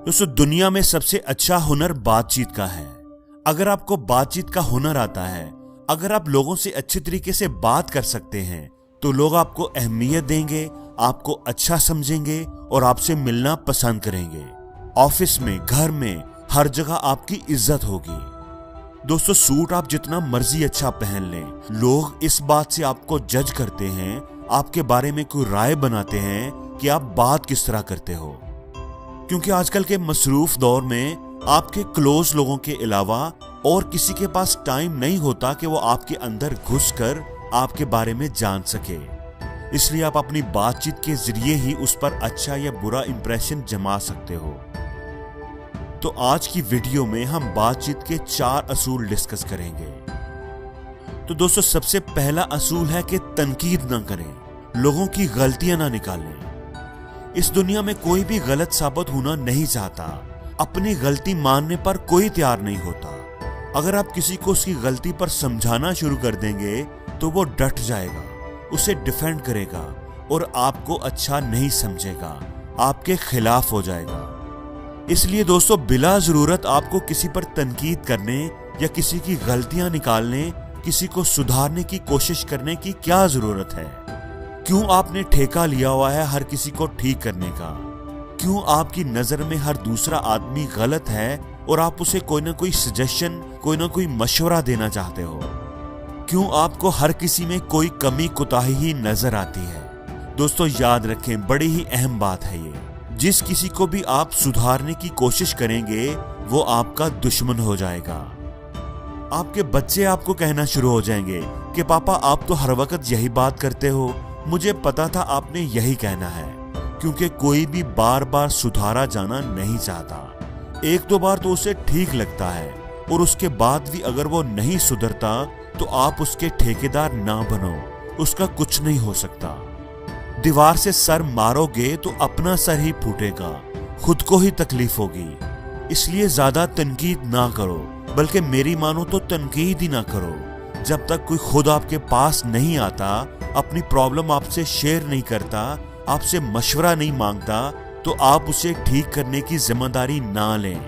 दोस्तों, दुनिया में सबसे अच्छा हुनर बातचीत का है। अगर आपको बातचीत का हुनर आता है, अगर आप लोगों से अच्छे तरीके से बात कर सकते हैं, तो लोग आपको अहमियत देंगे, आपको अच्छा समझेंगे और आपसे मिलना पसंद करेंगे। ऑफिस में, घर में, हर जगह आपकी इज्जत होगी। दोस्तों, सूट आप जितना मर्जी अच्छा पहन लें, लोग इस बात से आपको जज करते हैं, आपके बारे में कोई राय बनाते हैं कि आप बात किस तरह करते हो। क्योंकि आजकल के मसरूफ दौर में आपके क्लोज लोगों के अलावा और किसी के पास टाइम नहीं होता कि वो आपके अंदर घुसकर आपके बारे में जान सके। इसलिए आप अपनी बातचीत के जरिए ही उस पर अच्छा या बुरा इंप्रेशन जमा सकते हो। तो आज की वीडियो में हम बातचीत के 4 असूल डिस्कस करेंगे। तो दोस्तों, सबसे पहला असूल है कि तनकीद ना करें, लोगों की गलतियां ना निकालें। इस दुनिया में कोई भी गलत साबित होना नहीं चाहता। अपनी गलती मानने पर कोई तैयार नहीं होता। अगर आप किसी को उसकी गलती पर समझाना शुरू कर देंगे तो वो डट जाएगा, उसे डिफेंड करेगा और आपको अच्छा नहीं समझेगा, आपके खिलाफ हो जाएगा। इसलिए दोस्तों, बिला जरूरत आपको किसी पर तनकीद करने या किसी की गलतियां निकालने, किसी को सुधारने की कोशिश करने की क्या जरूरत है। क्यों आपने ठेका लिया हुआ है हर किसी को ठीक करने का? क्यों आपकी नजर में हर दूसरा आदमी गलत है और आप उसे कोई ना कोई सजेशन, कोई ना कोई मशवरा देना चाहते हो? क्यों आपको हर किसी में कोई कमी कोताही ही नजर आती है? दोस्तों, याद रखें, बड़ी ही अहम बात है ये। जिस किसी को भी आप सुधारने की कोशिश करेंगे वो आपका दुश्मन हो जाएगा। आपके बच्चे आपको कहना शुरू हो जाएंगे कि पापा आप तो हर वक्त यही बात करते हो, मुझे पता था आपने यही कहना है। क्योंकि कोई भी बार बार सुधारा जाना नहीं चाहता। एक दो बार तो उसे ठीक लगता है और उसके बाद भी अगर वो नहीं सुधरता तो आप उसके ठेकेदार ना बनो, उसका कुछ नहीं हो सकता। दीवार से सर मारोगे तो अपना सर ही फूटेगा, खुद को ही तकलीफ होगी। इसलिए ज्यादा तनकीद ना करो, बल्कि मेरी मानो तो तनकीद ही ना करो। जब तक कोई खुद आपके पास नहीं आता, अपनी प्रॉब्लम आपसे शेयर नहीं करता, आपसे मशवरा नहीं मांगता, तो आप उसे ठीक करने की जिम्मेदारी ना लें।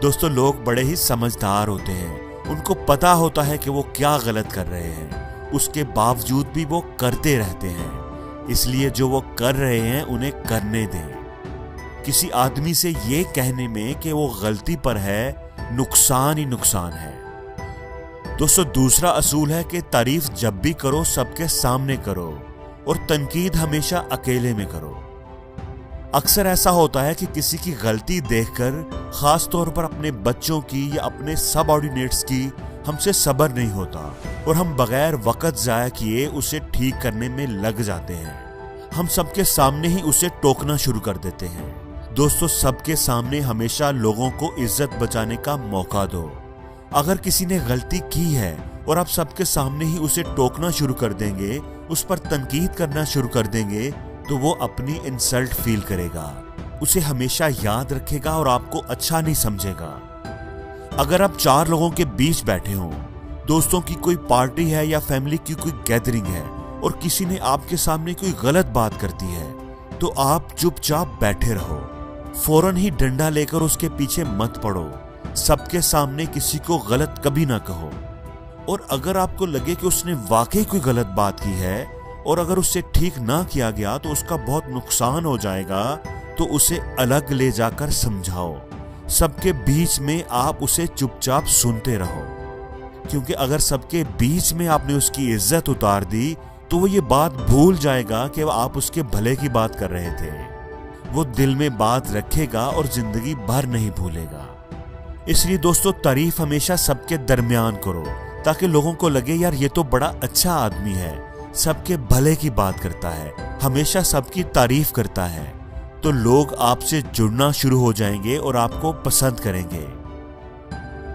दोस्तों, लोग बड़े ही समझदार होते हैं, उनको पता होता है कि वो क्या गलत कर रहे हैं, उसके बावजूद भी वो करते रहते हैं। इसलिए जो वो कर रहे हैं उन्हें करने दें। किसी आदमी से ये कहने में कि वो गलती पर है, नुकसान ही नुकसान है। दोस्तों, दूसरा असूल है कि तारीफ जब भी करो सबके सामने करो और तनकीद हमेशा अकेले में करो। अक्सर ऐसा होता है कि किसी की गलती देखकर, खास तौर पर अपने बच्चों की या अपने सबऑर्डिनेट्स की, हमसे सब्र नहीं होता और हम बगैर वक्त जाया किए उसे ठीक करने में लग जाते हैं। हम सबके सामने ही उसे टोकना शुरू कर देते हैं। दोस्तों, सबके सामने हमेशा लोगों को इज्जत बचाने का मौका दो। अगर किसी ने गलती की है और आप सबके सामने ही उसे टोकना शुरू कर देंगे, उस पर तनकीद करना शुरू कर देंगे, तो वो अपनी इंसल्ट फील करेगा, उसे हमेशा याद रखेगा और आपको अच्छा नहीं समझेगा। अगर आप 4 लोगों के बीच बैठे हो, दोस्तों की कोई पार्टी है या फैमिली की कोई गैदरिंग है और किसी ने आपके सामने कोई गलत बात करती है, तो आप चुपचाप बैठे रहो, फौरन ही डंडा लेकर उसके पीछे मत पड़ो। सबके सामने किसी को गलत कभी ना कहो। और अगर आपको लगे कि उसने वाकई कोई गलत बात की है और अगर उससे ठीक ना किया गया तो उसका बहुत नुकसान हो जाएगा, तो उसे अलग ले जाकर समझाओ। सबके बीच में आप उसे चुपचाप सुनते रहो। क्योंकि अगर सबके बीच में आपने उसकी इज्जत उतार दी तो वो ये बात भूल जाएगा कि आप उसके भले की बात कर रहे थे। वो दिल में बात रखेगा और जिंदगी भर नहीं भूलेगा। इसलिए दोस्तों, तारीफ हमेशा सबके दरमियान करो, ताकि लोगों को लगे यार ये तो बड़ा अच्छा आदमी है, सबके भले की बात करता है, हमेशा सबकी तारीफ करता है। तो लोग आपसे जुड़ना शुरू हो जाएंगे और आपको पसंद करेंगे।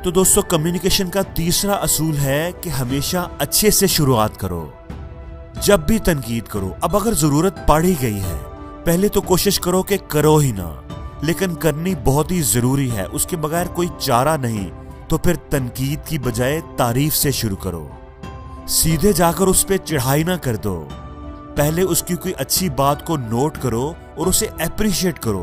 तो दोस्तों, कम्युनिकेशन का तीसरा असूल है कि हमेशा अच्छे से शुरुआत करो। जब भी तनकीद करो, अब अगर जरूरत पड़ ही गई है, पहले तो कोशिश करो कि करो ही ना, लेकिन करनी बहुत ही जरूरी है, उसके बगैर कोई चारा नहीं। तो फिर तनकीद की बजाय तारीफ से शुरू करो। सीधे जाकर उस पर चढ़ाई ना कर दो, पहले उसकी कोई अच्छी बात को नोट करो और उसे एप्रिशिएट करो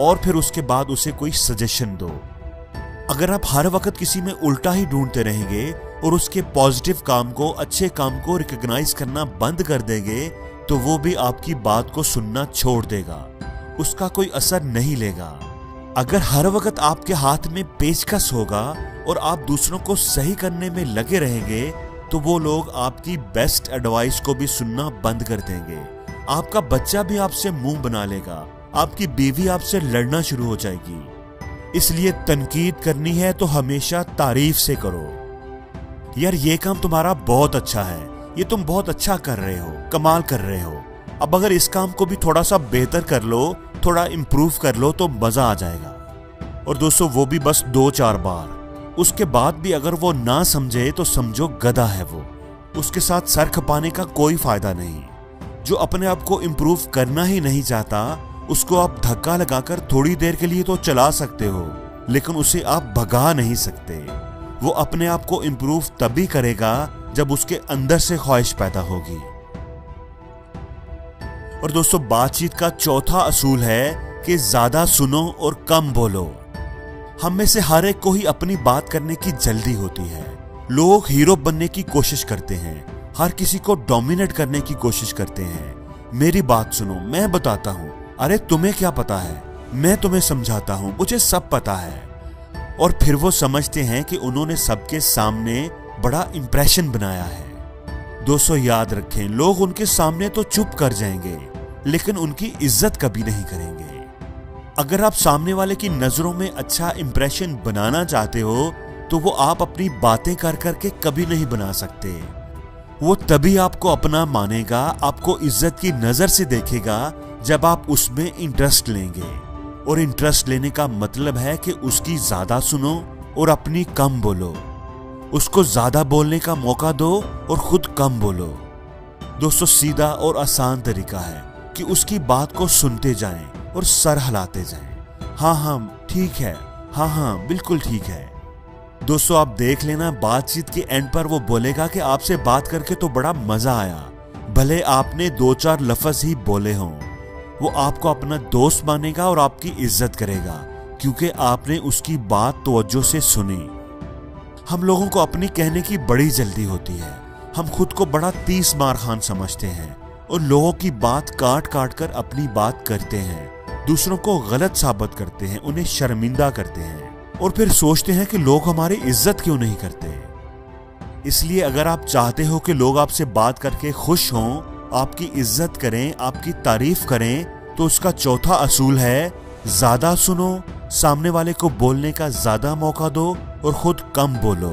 और फिर उसके बाद उसे कोई सजेशन दो। अगर आप हर वक्त किसी में उल्टा ही ढूंढते रहेंगे और उसके पॉजिटिव काम को, अच्छे काम को रिकॉग्नाइज करना बंद कर देंगे, तो वो भी आपकी बात को सुनना छोड़ देगा, उसका कोई असर नहीं लेगा। अगर हर वक्त आपके हाथ में पेचकस होगा और आप दूसरों को सही करने में लगे रहेंगे, तो वो लोग आपकी बेस्ट एडवाइस को भी सुनना बंद कर देंगे। आपका बच्चा भी आपसे मुंह बना लेगा, आपकी बीवी आपसे लड़ना शुरू हो जाएगी। इसलिए तनकीद करनी है तो हमेशा तारीफ से करो। यार ये काम तुम्हारा बहुत अच्छा है, ये तुम बहुत अच्छा कर रहे हो, कमाल कर रहे हो। अब अगर इस काम को भी थोड़ा सा बेहतर कर लो, थोड़ा इम्प्रूव कर लो, तो मजा आ जाएगा। और दोस्तों वो भी बस 2-4 बार। उसके बाद भी अगर वो ना समझे तो समझो गधा है वो, उसके साथ सर खपाने का कोई फायदा नहीं। जो अपने आप को इम्प्रूव करना ही नहीं चाहता, उसको आप धक्का लगाकर थोड़ी देर के लिए तो चला सकते हो, लेकिन उसे आप भगा नहीं सकते। वो अपने आप को इम्प्रूव तभी करेगा जब उसके अंदर से ख्वाहिश पैदा होगी। और दोस्तों बातचीत का चौथा असूल है कि ज्यादा सुनो और कम बोलो। हम में से हर एक को ही अपनी बात करने की जल्दी होती है। लोग हीरो बनने की कोशिश करते हैं, हर किसी को डोमिनेट करने की कोशिश करते हैं। मेरी बात सुनो, मैं बताता हूँ, अरे तुम्हें क्या पता है, मैं तुम्हें समझाता हूँ, मुझे सब पता है। और फिर वो समझते हैं कि उन्होंने सबके सामने बड़ा इंप्रेशन बनाया है। दोस्तों याद रखें, लोग उनके सामने तो चुप कर जाएंगे, लेकिन उनकी इज्जत कभी नहीं करेंगे। अगर आप सामने वाले की नजरों में अच्छा इंप्रेशन बनाना चाहते हो, तो वो आप अपनी बातें कर करके कभी नहीं बना सकते। वो तभी आपको अपना मानेगा, आपको इज्जत की नजर से देखेगा, जब आप उसमें इंटरेस्ट लेंगे। और इंटरेस्ट लेने का मतलब है कि उसकी ज्यादा सुनो और अपनी कम बोलो। उसको ज्यादा बोलने का मौका दो और खुद कम बोलो। दोस्तों सीधा और आसान तरीका है कि उसकी बात को सुनते जाएं और सर हिलाते जाएं। हाँ हाँ ठीक है, हाँ हाँ बिल्कुल ठीक है। दोस्तों आप देख लेना, बातचीत के एंड पर वो बोलेगा कि आपसे बात करके तो बड़ा मजा आया, भले आपने 2-4 लफ्ज ही बोले हों। वो आपको अपना दोस्त मानेगा और आपकी इज्जत करेगा, क्योंकि आपने उसकी बात तवज्जो से सुनी। हम लोगों को अपनी कहने की बड़ी जल्दी होती है। हम खुद को बड़ा 30 मार खान समझते हैं और लोगों की बात काट काट कर अपनी बात करते हैं, दूसरों को गलत साबित करते हैं, उन्हें शर्मिंदा करते हैं और फिर सोचते हैं कि लोग हमारी इज्जत क्यों नहीं करते। इसलिए अगर आप चाहते हो कि लोग आपसे बात करके खुश हों, आपकी इज्जत करें, आपकी तारीफ करें, तो उसका चौथा असूल है ज्यादा सुनो, सामने वाले को बोलने का ज्यादा मौका दो और खुद कम बोलो।